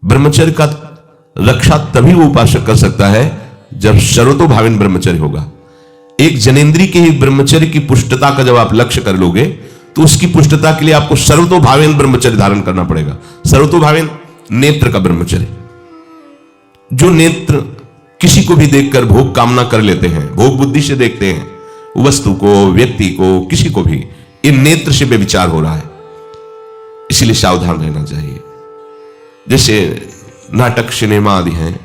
ब्रह्मचर्य का रक्षा तभी वो उपासक कर सकता है जब सर्वतो भावेन ब्रह्मचर्य होगा। एक जनेन्द्रीय के ही ब्रह्मचर्य की पुष्टता का जब आप लक्ष्य कर लोगे तो उसकी पुष्टता के लिए आपको सर्वतो भावेन ब्रह्मचर्य धारण करना पड़ेगा। सर्वतो भावेन नेत्र का ब्रह्मचर्य, जो नेत्र किसी को भी देखकर भोग कामना कर लेते हैं, भोग बुद्धि से देखते हैं वस्तु को, व्यक्ति को, किसी को भी, इन नेत्र से व्यभिचार हो रहा है, इसलिए सावधान रहना चाहिए। जैसे नाटक, सिनेमा आदि हैं,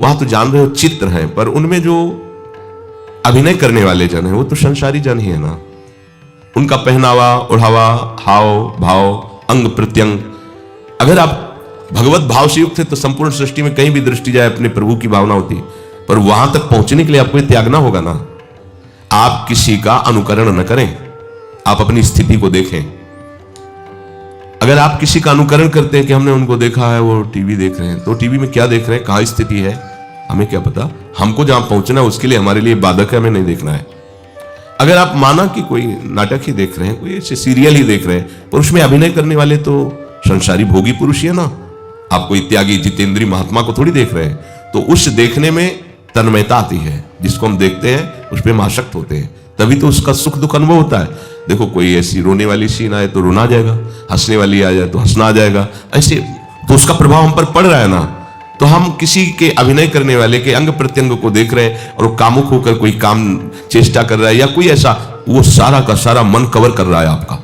वहां तो जान रहे हो चित्र हैं, पर उनमें जो अभिनय करने वाले जन हैं वो तो संसारी जन ही है ना। उनका पहनावा, ओढ़ावा, हाव भाव, अंग प्रत्यंग, अगर आप भगवत भाव से युक्त है तो संपूर्ण सृष्टि में कहीं भी दृष्टि जाए अपने प्रभु की भावना होती है, पर वहां तक पहुंचने के लिए आपको त्यागना होगा ना। आप किसी का अनुकरण न करें, आप अपनी स्थिति को देखें। अगर आप किसी का अनुकरण करते हैं कि हमने उनको देखा है वो टीवी देख रहे हैं, तो टीवी में क्या देख रहे हैं, कहां स्थिति है, हमें क्या पता। हमको जहां पहुंचना है उसके लिए हमारे लिए बाधक है, हमें नहीं देखना है। अगर आप माना कि कोई नाटक ही देख रहे हैं, कोई ऐसे सीरियल ही देख रहे हैं, पर उसमें अभिनय करने वाले तो संसारी भोगी पुरुष ही है ना, आप कोई त्यागी जितेंद्रीय महात्मा को थोड़ी देख रहे हैं। तो उस देखने में तन्मयता आती है, जिसको हम देखते हैं उस पर हम आसक्त होते हैं, तभी तो उसका सुख दुख अनुभव होता है। देखो कोई ऐसी रोने वाली सीन आए तो रोना आ जाएगा, हंसने वाली आ जाए तो हंसना आ जाएगा, ऐसे तो उसका प्रभाव हम पर पड़ रहा है ना। तो हम किसी के अभिनय करने वाले के अंग प्रत्यंग को देख रहे हैं और वो कामुक होकर कोई काम चेष्टा कर रहा है या कोई ऐसा, वो सारा का सारा मन कवर कर रहा है आपका,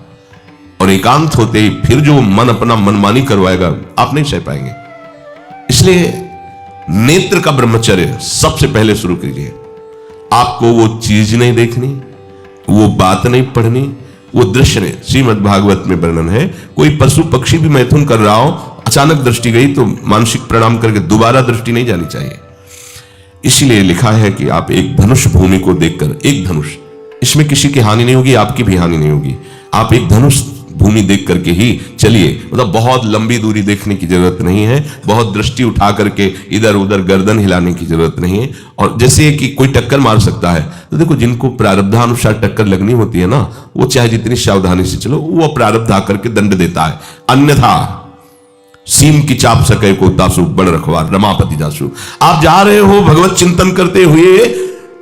और एकांत होते ही फिर जो मन अपना मनमानी करवाएगा आप नहीं सह पाएंगे। इसलिए नेत्र का ब्रह्मचर्य सबसे पहले शुरू कीजिए। आपको वो चीज नहीं देखनी, वो बात नहीं पढ़नी, वो दृश्य नहीं। श्रीमद् भागवत में वर्णन है, कोई पशु पक्षी भी मैथुन कर रहा हो, अचानक दृष्टि गई तो मानसिक प्रणाम करके दोबारा दृष्टि नहीं जानी चाहिए। इसलिए लिखा है कि आप एक धनुष भूमि को देखकर, एक धनुष, इसमें किसी की हानि नहीं होगी, आपकी भी हानि नहीं होगी, आप एक धनुष भूमि देख करके ही चलिए। मतलब बहुत लंबी दूरी देखने की जरूरत नहीं है, बहुत दृष्टि उठा करके इधर उधर गर्दन हिलाने की जरूरत नहीं है। और जैसे कि कोई टक्कर मार सकता है, तो देखो जिनको प्रारब्धानुसार टक्कर लगनी होती है ना, वो चाहे जितनी सावधानी से चलो, वो प्रारब्ध आकर के दंड देता है। अन्यथा सीम की चाप सके को तासु बड़ रखवार रमापति जासु। आप जा रहे हो भगवत चिंतन करते हुए,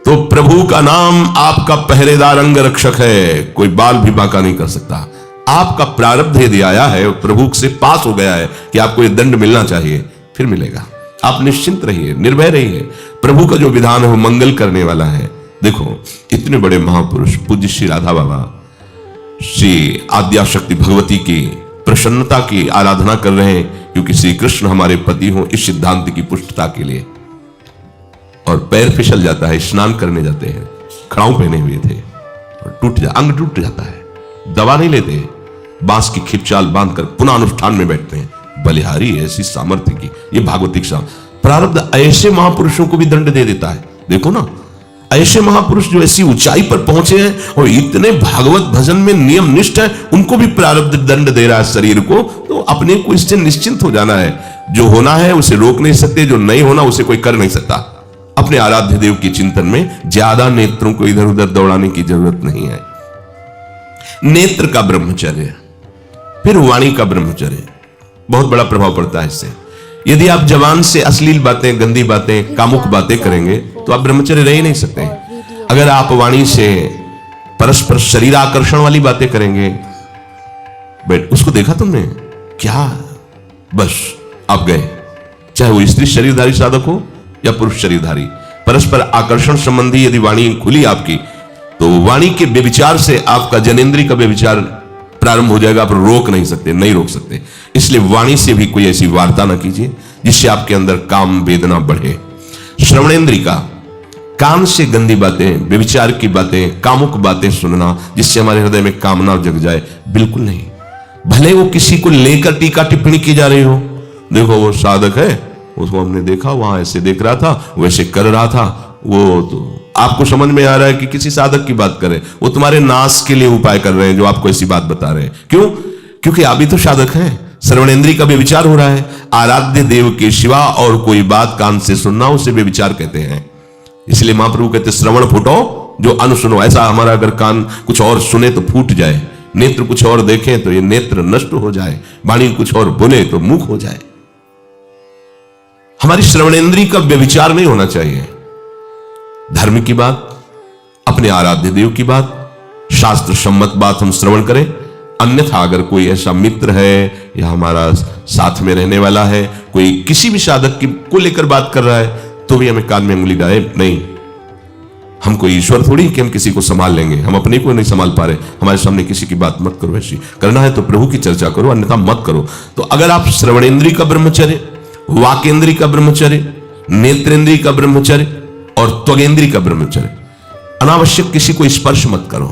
तो प्रभु का नाम आपका पहरेदार अंग रक्षक है, कोई बाल भी बांका नहीं कर सकता। आपका प्रारब्ध यदि आया है, प्रभु से पास हो गया है कि आपको ये दंड मिलना चाहिए, फिर मिलेगा। आप निश्चिंत रहिए, निर्भय रहिए। प्रभु का जो विधान है वो मंगल करने वाला है। देखो इतने बड़े महापुरुष पूज्य श्री राधा बाबा श्री आद्याशक्ति भगवती की प्रसन्नता की आराधना कर रहे हैं, क्योंकि श्री कृष्ण हमारे पति हो, इस सिद्धांत की पुष्टता के लिए। और पैर फिसल जाता है, स्नान करने जाते हैं, खड़ाऊ पहने हुए थे और अंग टूट जाता है, दवा नहीं लेते, बांस की खिपचाल बांधकर पुनः अनुष्ठान में बैठते हैं। बलिहारी ऐसी सामर्थ्य की, ये भागवतिक प्रारब्ध ऐसे महापुरुषों को भी दंड दे देता है। देखो ना, ऐसे महापुरुष जो ऐसी ऊंचाई पर पहुंचे हैं और इतने भागवत भजन में नियम निष्ठ है, उनको भी प्रारब्ध दंड दे रहा है शरीर को। तो अपने को इससे निश्चिंत हो जाना है। जो होना है उसे रोक नहीं सकते, जो नहीं होना उसे कोई कर नहीं सकता। अपने आराध्य देव के चिंतन में ज्यादा नेत्रों को इधर उधर दौड़ाने की जरूरत नहीं है। नेत्र का ब्रह्मचर्य, फिर वाणी का ब्रह्मचर्य, बहुत बड़ा प्रभाव पड़ता है इससे। यदि आप जवान से अश्लील बातें, गंदी बातें, कामुक बातें करेंगे तो आप ब्रह्मचर्य रह ही नहीं सकते। अगर आप वाणी से परस्पर शरीर आकर्षण वाली बातें करेंगे, बेट उसको देखा तुमने क्या, बस आप गए। चाहे वो स्त्री शरीरधारी साधक हो या पुरुष शरीरधारी, परस्पर आकर्षण संबंधी यदि वाणी खुली आपकी, तो वाणी के व्यभिचार से आपका जनेन्द्रीय का व्यभिचार प्रारंभ हो जाएगा। आप रोक नहीं सकते, नहीं रोक सकते। इसलिए वाणी से भी कोई ऐसी वार्ता ना कीजिए जिससे आपके अंदर काम वेदना बढ़े। श्रवणेन्द्रिय का, कान से गंदी बातें, व्यभिचार की बातें, कामुक बातें सुनना जिससे हमारे हृदय में कामना जग जाए, बिल्कुल नहीं। भले वो किसी को लेकर टीका टिप्पणी की जा रही हो, देखो वो साधक है, उसको हमने देखा वहां ऐसे देख रहा था, वैसे कर रहा था, वो तो आपको समझ में आ रहा है कि किसी साधक की बात करें, वो तुम्हारे नाश के लिए उपाय कर रहे हैं जो आपको ऐसी बात बता रहे हैं। क्यों? क्योंकि आप भी तो साधक हैं। श्रवणेन्द्रिय का व्यभिचार हो रहा है। आराध्य देव के सिवा और कोई बात कान से सुनना उसे व्यभिचार कहते हैं। इसलिए महाप्रभु कहते श्रवण फूटो जो अनु सुनो। ऐसा हमारा अगर कान कुछ और सुने तो फूट जाए, नेत्र कुछ और देखें तो ये नेत्र नष्ट हो जाए, वाणी कुछ और बोले तो मुख हो जाए। हमारी श्रवणेंद्री का व्यभिचार नहीं होना चाहिए। धर्म की बात, अपने आराध्य देव की बात, शास्त्र सम्मत बात हम श्रवण करें। अन्यथा अगर कोई ऐसा मित्र है या हमारा साथ में रहने वाला है, कोई किसी भी साधक की को लेकर बात कर रहा है, तो भी हमें कान में उंगली डाले नहीं। हम कोई ईश्वर थोड़ी कि हम किसी को संभाल लेंगे, हम अपने को नहीं संभाल पा रहे, हमारे सामने किसी की बात मत करो। ऐसी करना है तो प्रभु की चर्चा करो, अन्यथा मत करो। तो अगर आप श्रवणेंद्री का ब्रह्मचर्य, वाकेंद्री का ब्रह्मचर्य, नेत्रेंद्री का ब्रह्मचर्य और त्वगेंद्री का ब्रह्मचर्य, अनावश्यक किसी को स्पर्श मत करो।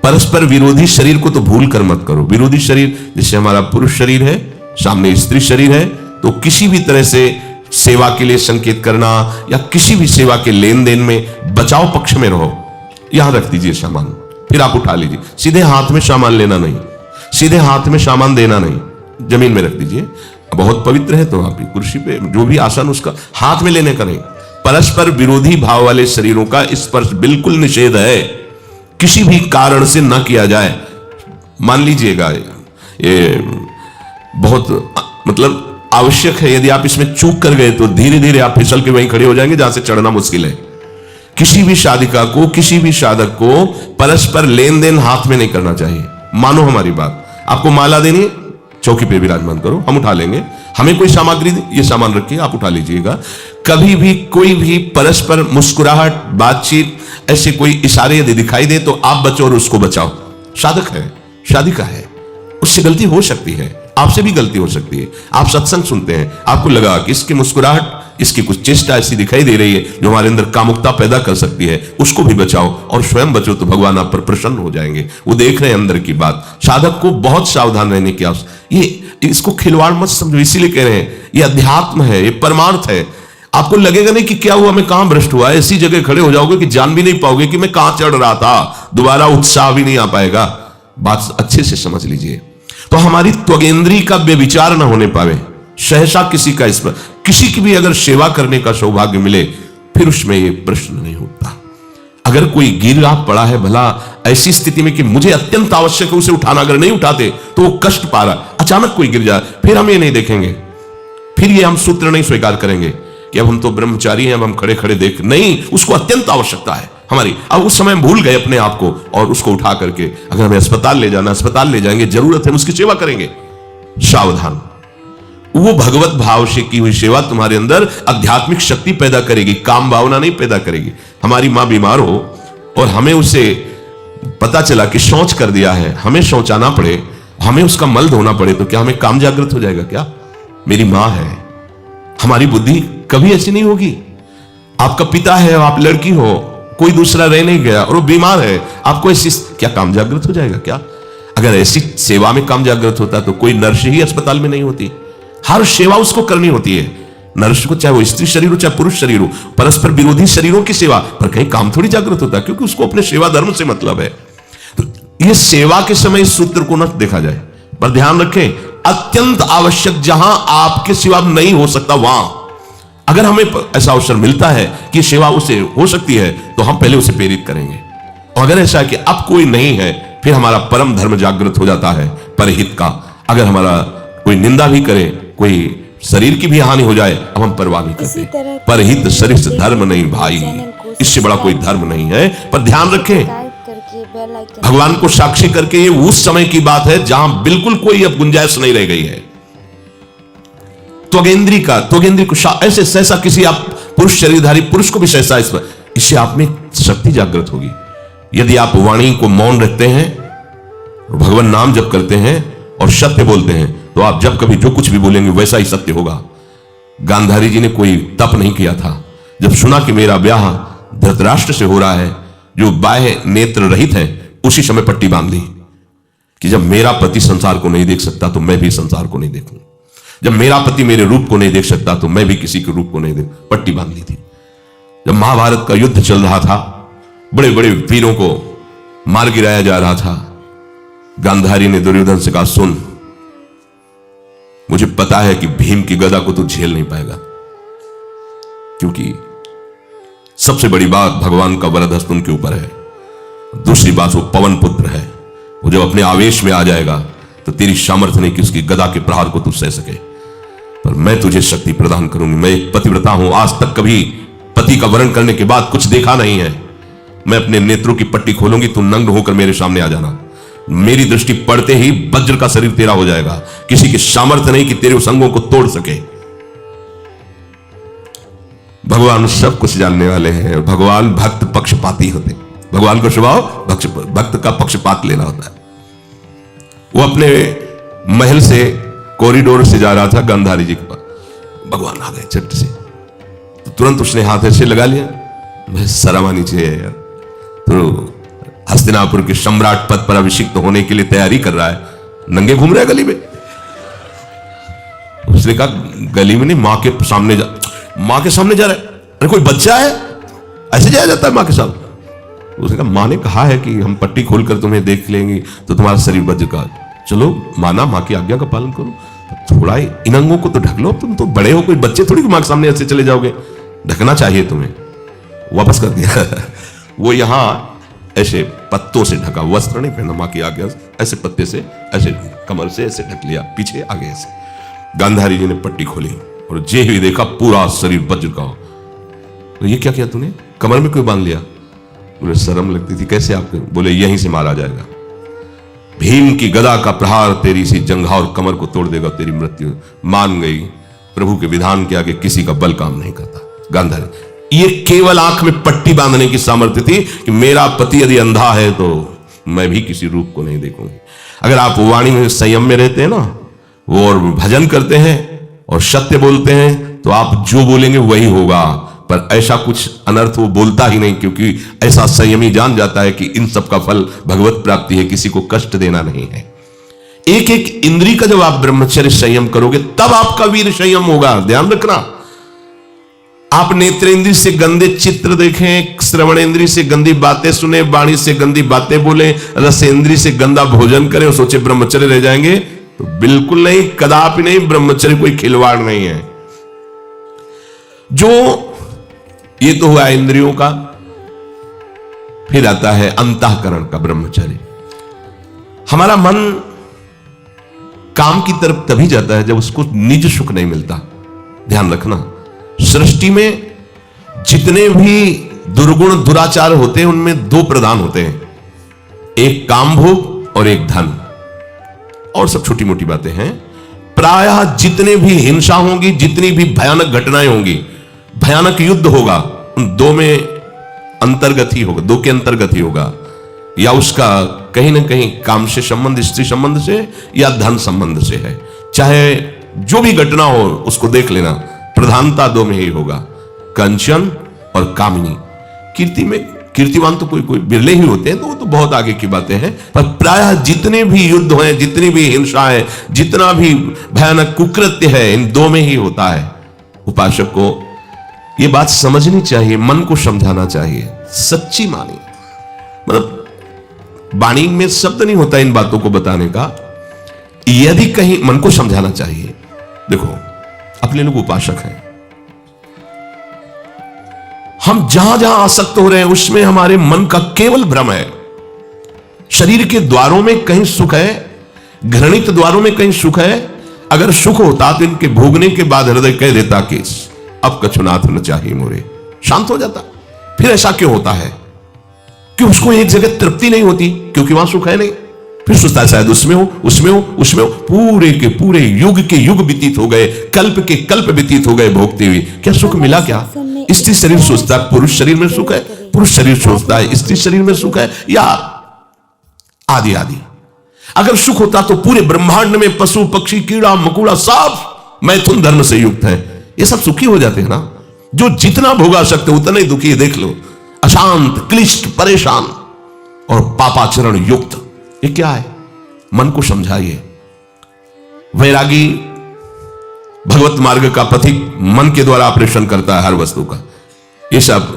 परस्पर विरोधी शरीर को तो भूल कर मत करो। विरोधी शरीर जैसे हमारा पुरुष शरीर है, सामने स्त्री शरीर है, तो किसी भी तरह से सेवा के लिए संकेत करना या किसी भी सेवा के लेन देन में बचाव पक्ष में रहो। यहां रख दीजिए सामान, फिर आप उठा लीजिए। सीधे हाथ में सामान लेना नहीं, सीधे हाथ में सामान देना नहीं, जमीन में रख दीजिए। बहुत पवित्र है तो आप कुर्सी पे जो भी आसन उसका हाथ में लेने का नहीं। परस्पर विरोधी भाव वाले शरीरों का स्पर्श बिल्कुल निषेध है, किसी भी कारण से न किया जाए। मान लीजिएगा ये बहुत मतलब आवश्यक है, यदि आप इसमें चूक कर गए तो धीरे धीरे आप फिसल के वहीं खड़े हो जाएंगे जहां से चढ़ना मुश्किल है। किसी भी साधिका को, किसी भी साधक को परस्पर लेन देन हाथ में नहीं करना चाहिए। मानो हमारी बात, आपको माला देनी है, चौकी पे विराजमान करो, हम उठा लेंगे। हमें कोई सामग्री, ये सामान रखिए, आप उठा लीजिएगा। कभी भी कोई भी परस्पर मुस्कुराहट, बातचीत, ऐसे कोई इशारे यदि दिखाई दे तो आप बचो और उसको बचाओ। साधक है, साधिका है, उससे गलती हो सकती है, आपसे भी गलती हो सकती है। आप सत्संग सुनते हैं, आपको लगा कि इसकी मुस्कुराहट, इसकी कुछ चेष्टा ऐसी दिखाई दे रही है जो हमारे अंदर कामुकता पैदा कर सकती है, उसको भी बचाओ और स्वयं बचो, तो भगवान आप पर प्रसन्न हो जाएंगे। वो देख रहे हैं अंदर की बात। साधक को बहुत सावधान रहने की आवश्यकता। ये इसको खिलवाड़ मत समझो, इसीलिए कह रहे हैं ये अध्यात्म है, ये परमार्थ है। आपको लगेगा नहीं कि क्या हुआ, मैं कहां भ्रष्ट हुआ, ऐसी जगह खड़े हो जाओगे कि जान भी नहीं पाओगे कि मैं कहां चढ़ रहा था, दोबारा उत्साह भी नहीं आ पाएगा। बात अच्छे से समझ लीजिए। तो हमारी त्वगेंद्री का व्यभिचार न होने पावे, सहसा किसी का इस पर किसी की भी अगर सेवा करने का सौभाग्य मिले, फिर उसमें ये प्रश्न नहीं होता। अगर कोई गिर आप पड़ा है, भला ऐसी स्थिति में कि मुझे अत्यंत आवश्यक है उसे उठाना, अगर नहीं उठाते तो वो कष्ट पा रहा, अचानक कोई गिर जाए, फिर हम ये नहीं देखेंगे, फिर ये हम सूत्र नहीं स्वीकार करेंगे कि अब हम तो ब्रह्मचारी हैं, अब हम खड़े खड़े देख नहीं। उसको अत्यंत आवश्यकता है हमारी। अब उस समय हम भूल गए अपने आप को और उसको उठा करके अगर हमें अस्पताल ले जाना, अस्पताल ले जाएंगे, जरूरत है उसकी सेवा करेंगे। सावधान, वो भगवत भाव से की हुई सेवा तुम्हारे अंदर आध्यात्मिक शक्ति पैदा करेगी, काम भावना नहीं पैदा करेगी। हमारी मां बीमार हो और हमें उसे पता चला कि शौच कर दिया है, हमें शौचाना पड़े, हमें उसका मल धोना पड़े, तो क्या हमें काम जागृत हो जाएगा? क्या मेरी मां है, हमारी बुद्धि कभी ऐसी नहीं होगी। आपका पिता है, आप लड़की हो, कोई दूसरा रह नहीं गया और वो बीमार है, आपको ऐसी क्या काम जागृत हो जाएगा? क्या अगर ऐसी सेवा में काम जागृत होता तो कोई नर्स ही अस्पताल में नहीं होती। हर सेवा उसको करनी होती है, नर्स को, चाहे वो स्त्री शरीर हो चाहे पुरुष शरीर हो। परस्पर विरोधी शरीरों की सेवा पर कहीं काम थोड़ी जागृत होता, क्योंकि उसको अपने सेवा धर्म से मतलब है। तो ये सेवा के समय इस सूत्र को न देखा जाए, पर ध्यान रखें, अत्यंत आवश्यक जहां आपके सिवा नहीं हो सकता, वहां अगर हमें ऐसा अवसर मिलता है कि सेवा उसे हो सकती है, तो हम पहले उसे प्रेरित करेंगे। और अगर ऐसा है कि अब कोई नहीं है, फिर हमारा परम धर्म जागृत हो जाता है परहित का। अगर हमारा कोई निंदा भी करे, कोई शरीर की भी हानि हो जाए, अब हम परवाह नहीं करते। परहित शरीर से धर्म नहीं भाई, इससे बड़ा कोई धर्म नहीं है। पर ध्यान रखें, भगवान को साक्षी करके ये उस समय की बात है जहां बिल्कुल कोई अब गुंजाइश नहीं रह गई है। त्वगेंद्री को ऐसे सहसा किसी आप पुरुष शरीरधारी पुरुष को भी सहसा इससे आप में शक्ति जागृत होगी। यदि आप वाणी को मौन रखते हैं, भगवान नाम जप करते हैं और सत्य बोलते हैं, तो आप जब कभी जो कुछ भी बोलेंगे वैसा ही सत्य होगा। गांधारी जी ने कोई तप नहीं किया था। जब सुना कि मेरा ब्याह धृतराष्ट्र से हो रहा है, जो बाह्य नेत्र रहित है, उसी समय पट्टी बांध ली कि जब मेरा पति संसार को नहीं देख सकता तो मैं भी संसार को नहीं देखूं। जब मेरा पति मेरे रूप को नहीं देख सकता तो मैं भी किसी के रूप को नहीं देख, पट्टी बांध ली थी। जब महाभारत का युद्ध चल रहा था, बड़े बड़े वीरों को मार गिराया जा रहा था, गांधारी ने दुर्योधन से कहा, सुन, मुझे पता है कि भीम की गदा को तू झेल नहीं पाएगा, क्योंकि सबसे बड़ी बात भगवान का वरद हस्त उनके ऊपर है। दूसरी बात, वो पवन पुत्र है, वो जब अपने आवेश में आ जाएगा तो तेरी सामर्थ्य नहीं कि उसकी गदा के प्रहार को तू सह सके। पर मैं तुझे शक्ति प्रदान करूंगी। मैं एक पतिव्रता हूं, आज तक कभी पति का वर्ण करने के बाद कुछ देखा नहीं है। मैं अपने नेत्रों की पट्टी खोलूंगी, तू नग्न होकर मेरे सामने आ जाना। मेरी दृष्टि पड़ते ही वज्र का शरीर तेरा हो जाएगा। किसी की सामर्थ्य नहीं कि तेरे उस अंगों को तोड़ सके। भगवान सब कुछ जानने वाले हैं। भगवान भक्त पक्षपाती होते। भगवान का स्वभाव भक्त का पक्षपात लेना होता है। वो अपने महल से कॉरिडोर से जा रहा था गांधारी जी के पास। भगवान आ गए झट से, तो तुरंत उसने हाथ ऐसे लगा लिया। मैं शर्म आनी चाहिए यार, तो हस्तिनापुर के सम्राट पद पर अभिषिक्त होने के लिए तैयारी कर रहा है, नंगे घूम रहा है गली में। उसने कहा गली में नहीं, मां के सामने जा रहा है। अरे कोई बच्चा है, ऐसे जाया जाता है मां के सामने? उसने कहा मां ने कहा है कि हम पट्टी खोलकर तुम्हें देख लेंगे तो तुम्हारा शरीर वज्र का। चलो माना, मां की आज्ञा का पालन करो, थोड़ा इन अंगों को तो ढक लो। तुम तो बड़े हो, कोई बच्चे थोड़ी मां के सामने ऐसे चले जाओगे, ढकना चाहिए तुम्हें। वापस कर दिया। वो यहां ऐसे पत्तों से ढका, वस्त्र नहीं पहना, मां की आज्ञा ऐसे पत्ते से ऐसे कमर से ऐसे ढक लिया, पीछे आगे ऐसे। गांधारी जी ने पट्टी खोली और जे ही देखा पूरा शरीर वज्र का। तो ये क्या किया तूने, कमर में क्यों बांध लिया? बोले शर्म लगती थी। कैसे आपको? बोले यहीं से मारा जाएगा। भीम की गदा का प्रहार तेरी सी जंघा और कमर को तोड़ देगा, तेरी मृत्यु। मान गई। प्रभु के विधान के आगे किसी का बल काम नहीं करता। गांधारी, ये केवल आंख में पट्टी बांधने की सामर्थ्य थी कि मेरा पति यदि अंधा है तो मैं भी किसी रूप को नहीं देखूंगी। अगर आप वाणी में संयम में रहते हैं ना, वो और भजन करते हैं और सत्य बोलते हैं, तो आप जो बोलेंगे वही होगा। पर ऐसा कुछ अनर्थ वो बोलता ही नहीं, क्योंकि ऐसा संयमी जान जाता है कि इन सब का फल भगवत प्राप्ति है, किसी को कष्ट देना नहीं है। एक एक इंद्री का जब आप ब्रह्मचर्य संयम करोगे तब आपका वीर संयम होगा। ध्यान रखना, आप नेत्रेंद्री से गंदे चित्र देखें, श्रवणेंद्री से गंदी बातें सुने, वाणी से गंदी बातें बोले, रसेंद्री से गंदा भोजन करें और सोचे ब्रह्मचर्य रह जाएंगे, तो बिल्कुल नहीं, कदापि नहीं। ब्रह्मचर्य कोई खिलवाड़ नहीं है। जो ये तो हुआ इंद्रियों का, फिर आता है अंतःकरण का ब्रह्मचर्य। हमारा मन काम की तरफ तभी जाता है जब उसको निज सुख नहीं मिलता। ध्यान रखना, सृष्टि में जितने भी दुर्गुण दुराचार होते हैं उनमें दो प्रधान होते हैं, एक काम भोग और एक धन, और सब छोटी मोटी बातें हैं। प्रायः जितने भी हिंसा होंगी, जितनी भी भयानक घटनाएं होंगी, भयानक युद्ध होगा, उन दो में अंतर्गत ही होगा, दो के अंतर्गत ही होगा। या उसका कहीं ना कहीं काम से संबंध, स्त्री संबंध से या धन संबंध से है। चाहे जो भी घटना हो उसको देख लेना, प्रधानता दो में ही होगा, कंचन और कामिनी। कीर्ति में कीर्तिवान तो कोई बिरले ही होते हैं, तो वो तो बहुत आगे की बातें हैं। पर प्रायः जितने भी युद्ध हैं, जितनी भी हिंसा है, जितना भी भयानक कुकृत्य है, इन दो में ही होता है। उपासक को ये बात समझनी चाहिए, मन को समझाना चाहिए, सच्ची मानी। मतलब वाणी में शब्द नहीं होता इन बातों को बताने का, यदि कहीं मन को समझाना चाहिए। देखो, अपने लोग उपासक हैं, हम जहां जहां आसक्त हो रहे हैं उसमें हमारे मन का केवल भ्रम है। शरीर के द्वारों में कहीं सुख है, घृणित द्वारों में कहीं सुख है। अगर सुख होता तो इनके भोगने के बाद हृदय कह देता कि अब कछुनाथ न चाहिए मोरे, शांत हो जाता। फिर ऐसा क्यों होता है कि उसको एक जगह तृप्ति नहीं होती, क्योंकि वहां सुख है नहीं। फिर सोचता है शायद उसमें हो। पूरे के पूरे युग के युग व्यतीत हो गए, कल्प के कल्प व्यतीत हो गए भोगते हुए, क्या सुख मिला? क्या स्त्री शरीर सोचता है पुरुष शरीर में सुख है, पुरुष शरीर सोचता है स्त्री शरीर में सुख है, या आदि आदि। अगर सुख होता तो पूरे ब्रह्मांड में पशु पक्षी कीड़ा मकोड़ा सब मैथुन धर्म से युक्त है, ये सब सुखी हो जाते हैं ना। जो जितना भोगा सकते उतना ही दुखी है। देख लो, अशांत, क्लिष्ट, परेशान और पापाचरण युक्त, ये क्या है? मन को समझाइए। वैरागी भगवत मार्ग का पथिक मन के द्वारा ऑपरेशन करता है हर वस्तु का। ये सब,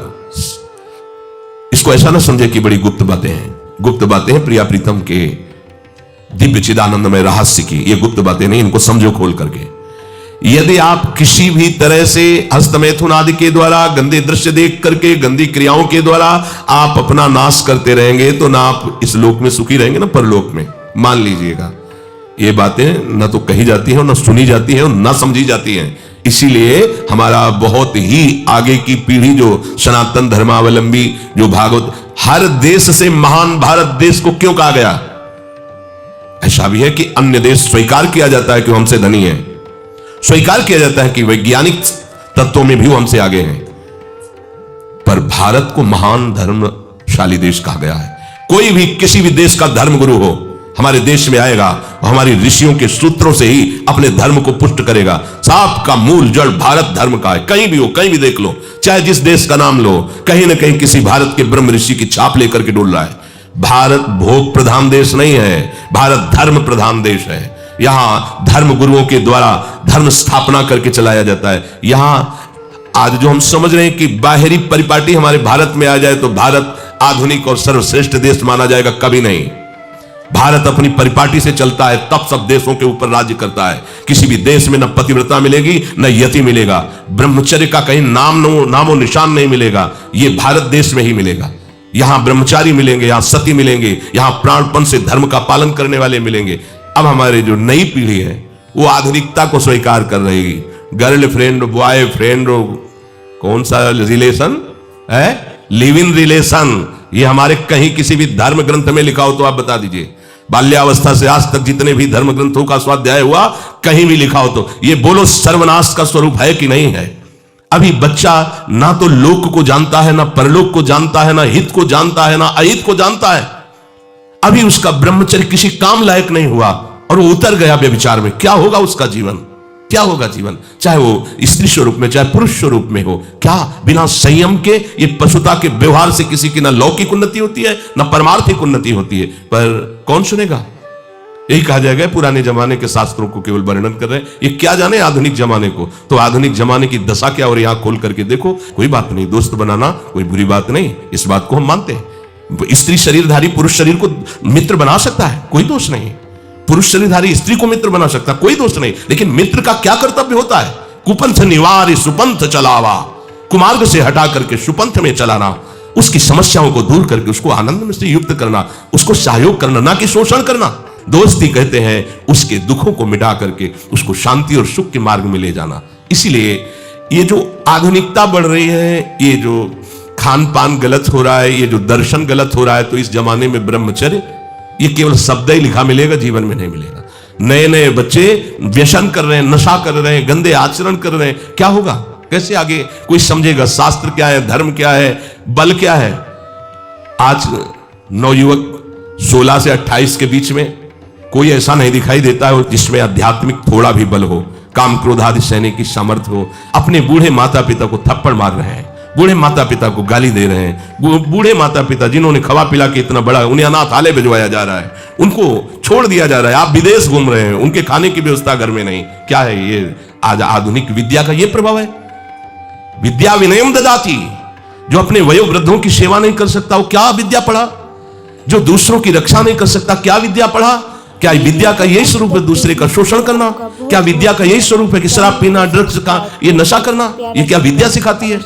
इसको ऐसा ना समझे कि बड़ी गुप्त बातें हैं। गुप्त बातें हैं प्रिया प्रीतम के दिव्य चिदानंदमय रहस्य की, ये गुप्त बातें नहीं, इनको समझो खोल करके। यदि आप किसी भी तरह से हस्तमैथुन आदि के द्वारा, गंदे दृश्य देख करके, गंदी क्रियाओं के द्वारा आप अपना नाश करते रहेंगे, तो ना आप इस लोक में सुखी रहेंगे ना परलोक में, मान लीजिएगा। ये बातें न तो कही जाती हैं, न सुनी जाती हैं, न समझी जाती हैं। इसीलिए हमारा बहुत ही आगे की पीढ़ी जो सनातन धर्मावलंबी जो भागवत, हर देश से महान भारत देश को क्यों कहा गया? ऐसा भी है कि अन्य देश स्वीकार किया जाता है कि वो हमसे धनी है, स्वीकार किया जाता है कि वैज्ञानिक तत्वों में भी वो हमसे आगे हैं, पर भारत को महान धर्मशाली देश कहा गया है। कोई भी किसी भी देश का धर्मगुरु हो हमारे देश में आएगा, हमारी ऋषियों के सूत्रों से ही अपने धर्म को पुष्ट करेगा। साप का मूल जड़ भारत धर्म का है। कहीं भी हो, कहीं भी देख लो, चाहे जिस देश का नाम लो, कहीं ना कहीं किसी भारत के ब्रह्म ऋषि की छाप लेकर के डोल रहा है। भारत भोग प्रधान देश नहीं है, भारत धर्म प्रधान देश है। यहां धर्म गुरुओं के द्वारा धर्म स्थापना करके चलाया जाता है। यहां आज जो हम समझ रहे हैं कि बाहरी परिपाटी हमारे भारत में आ जाए तो भारत आधुनिक और सर्वश्रेष्ठ देश माना जाएगा, कभी नहीं। भारत अपनी परिपाटी से चलता है, तब सब देशों के ऊपर राज्य करता है। किसी भी देश में न पतिव्रता मिलेगी न यति मिलेगा, ब्रह्मचर्य का कहीं नामो निशान नहीं मिलेगा। यह भारत देश में ही मिलेगा। यहां ब्रह्मचारी मिलेंगे, यहां सती मिलेंगे, यहां प्राणपण से धर्म का पालन करने वाले मिलेंगे। अब हमारे जो नई पीढ़ी है वो आधुनिकता को स्वीकार कर रही। गर्लफ्रेंड, बॉयफ्रेंड, कौन सा रिलेशन है, लिव इन रिलेशन, ये हमारे कहीं किसी भी धर्म ग्रंथ में लिखा हो तो आप बता दीजिए। बाल्यावस्था से आज तक जितने भी धर्म ग्रंथों का स्वाध्याय हुआ, कहीं भी लिखा हो तो ये बोलो सर्वनाश का स्वरूप है कि नहीं है? अभी बच्चा ना तो लोक को जानता है, ना परलोक को जानता है, ना हित को जानता है, ना अहित को जानता है। अभी उसका ब्रह्मचर्य किसी काम लायक नहीं हुआ और वो उतर गया व्यभिचार में। क्या होगा उसका जीवन? क्या होगा जीवन? चाहे वो स्त्री स्वरूप में चाहे पुरुष स्वरूप में हो, क्या बिना संयम के ये पशुता के व्यवहार से किसी की ना लौकिक उन्नति होती है ना परमार्थिक उन्नति होती है? पर कौन सुनेगा? यही कहा जाएगा पुराने जमाने के शास्त्रों को केवल वर्णन कर रहे हैं, ये क्या जाने आधुनिक जमाने को। तो आधुनिक जमाने की दशा क्या, और यहां खोल करके देखो। कोई बात नहीं, दोस्त बनाना कोई बुरी बात नहीं, इस बात को हम मानते हैं। स्त्री शरीरधारी पुरुष शरीर को मित्र बना सकता है, कोई दोष नहीं। पुरुष शरीरधारी स्त्री को मित्र बना सकता है, कोई दोष नहीं। लेकिन मित्र का क्या कर्तव्य होता है? कुपंथ निवार सुपंथ चलावा, कुमार्ग से हटा करके सुपंथ में चलाना, उसकी समस्याओं को दूर करके उसको आनंद में से युक्त करना, उसको सहयोग करना, ना कि शोषण करना। दोस्ती कहते हैं उसके दुखों को मिटा करके उसको शांति और सुख के मार्ग में ले जाना। इसीलिए ये जो आधुनिकता बढ़ रही है, ये जो खान पान गलत हो रहा है, ये जो दर्शन गलत हो रहा है, तो इस जमाने में ब्रह्मचर्य ये केवल शब्द ही लिखा मिलेगा, जीवन में नहीं मिलेगा। नए नए बच्चे व्यसन कर रहे हैं, नशा कर रहे हैं, गंदे आचरण कर रहे हैं, क्या होगा? कैसे आगे कोई समझेगा शास्त्र क्या है, धर्म क्या है, बल क्या है? आज नवयुवक 16 से 28 के बीच में कोई ऐसा नहीं दिखाई देता है जिसमें आध्यात्मिक थोड़ा भी बल हो, काम क्रोध आदि सहने की सामर्थ्य हो। अपने बूढ़े माता पिता को थप्पड़ मार रहे हैं, बूढ़े माता पिता को गाली दे रहे हैं। बूढ़े माता पिता जिन्होंने खवा पिला के इतना बड़ा, उन्हें अनाथालय भिजवाया जा रहा है, उनको छोड़ दिया जा रहा है। आप विदेश घूम रहे हैं, उनके खाने की व्यवस्था घर में नहीं। क्या है ये? आज आधुनिक विद्या का ये प्रभाव है। विद्या विनयम ददाति, जो अपने वयोवृद्धों की सेवा नहीं कर सकता वो क्या विद्या पढ़ा? जो दूसरों की रक्षा नहीं कर सकता क्या विद्या पढ़ा? क्या विद्या का यही स्वरूप है दूसरे का शोषण करना? क्या विद्या का यही स्वरूप है कि शराब पीना, ड्रग्स का ये नशा करना? ये क्या विद्या सिखाती है?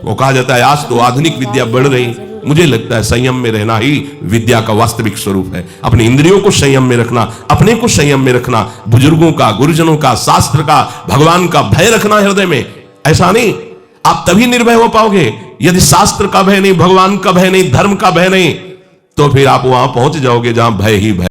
वो कहा जाता है आज तो आधुनिक विद्या बढ़ रही। मुझे लगता है संयम में रहना ही विद्या का वास्तविक स्वरूप है। अपने इंद्रियों को संयम में रखना, अपने को संयम में रखना, बुजुर्गों का, गुरुजनों का, शास्त्र का, भगवान का भय रखना हृदय में। ऐसा नहीं, आप तभी निर्भय हो पाओगे यदि शास्त्र का भय नहीं, भगवान का भय नहीं, धर्म का भय नहीं, तो फिर आप वहां पहुंच जाओगे जहां भय ही भय।